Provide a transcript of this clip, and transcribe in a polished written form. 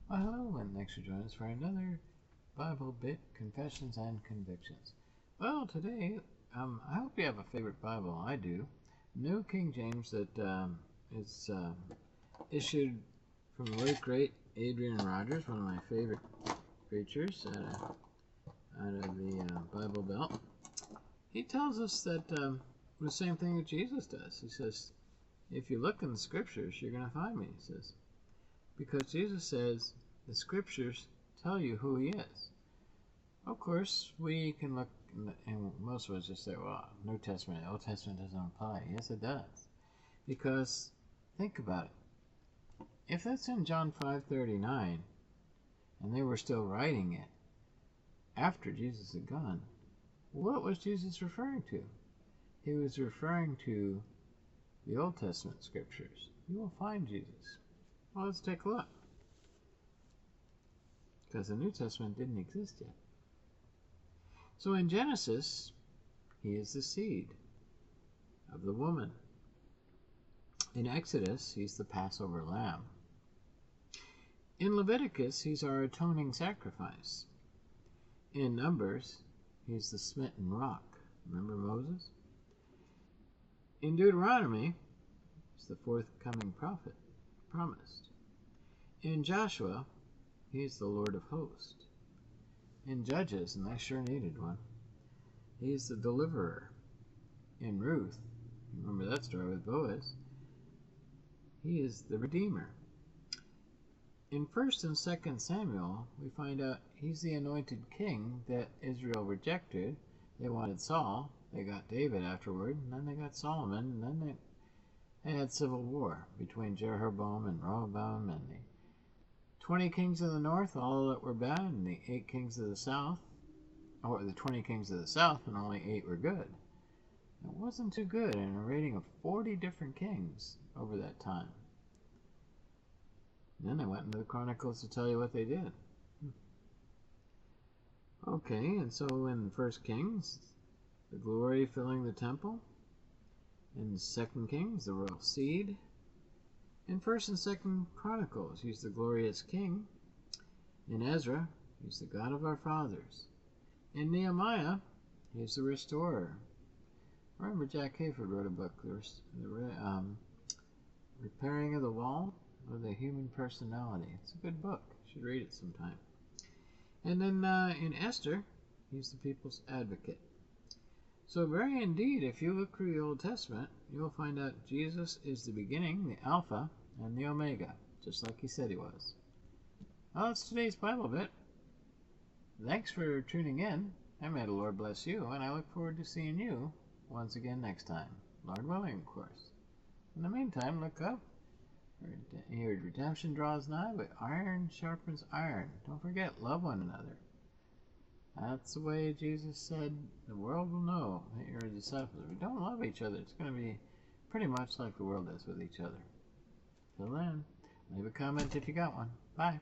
Well, hello, and thanks for joining us for another Bible bit, Confessions and Convictions. Well, today, I hope you have a favorite Bible. I do. New King James that is issued from the late great Adrian Rogers, one of my favorite preachers out of the Bible Belt. He tells us that the same thing that Jesus does. He says, if you look in the Scriptures, you're going to find me, he says. Because Jesus says the Scriptures tell you who he is. Of course, we can look, and most of us just say, well, New Testament, Old Testament doesn't apply. Yes, it does. Because, think about it. If that's in John 5:39, and they were still writing it after Jesus had gone, what was Jesus referring to? He was referring to the Old Testament Scriptures. You will find Jesus. Well, let's take a look. Because the New Testament didn't exist yet. So in Genesis, he is the seed of the woman. In Exodus, he's the Passover lamb. In Leviticus, he's our atoning sacrifice. In Numbers, he's the smitten rock. Remember Moses? In Deuteronomy, he's the forthcoming prophet promised. In Joshua, he's the Lord of hosts. In Judges, and they sure needed one, he's the deliverer. In Ruth, remember that story with Boaz, he is the redeemer. In 1st and 2nd Samuel, we find out he's the anointed king that Israel rejected. They wanted Saul, they got David afterward, and then they got Solomon, and then they had civil war between Jeroboam and Rehoboam and the 20 kings of the north, all that were bad, and the 8 kings of the south, or the 20 kings of the south, and only 8 were good. It wasn't too good in a rating of 40 different kings over that time. And then they went into the Chronicles to tell you what they did. Okay, and so in 1 Kings, the glory filling the temple. In 2 Kings, the royal seed. In 1st and 2nd Chronicles, he's the glorious king. In Ezra, he's the God of our fathers. In Nehemiah, he's the restorer. Remember Jack Hayford wrote a book, the Repairing of the Wall of the Human Personality. It's a good book. You should read it sometime. And then in Esther, he's the people's advocate. So very indeed, if you look through the Old Testament, you'll find out Jesus is the beginning, the Alpha, and the Omega, just like he said he was. Well, that's today's Bible bit. Thanks for tuning in, and may the Lord bless you, and I look forward to seeing you once again next time. Lord willing, of course. In the meantime, look up. Your redemption draws nigh, but iron sharpens iron. Don't forget, love one another. That's the way Jesus said the world will know that you're his disciples. If we don't love each other, it's going to be pretty much like the world does with each other. Till then, leave a comment if you got one. Bye.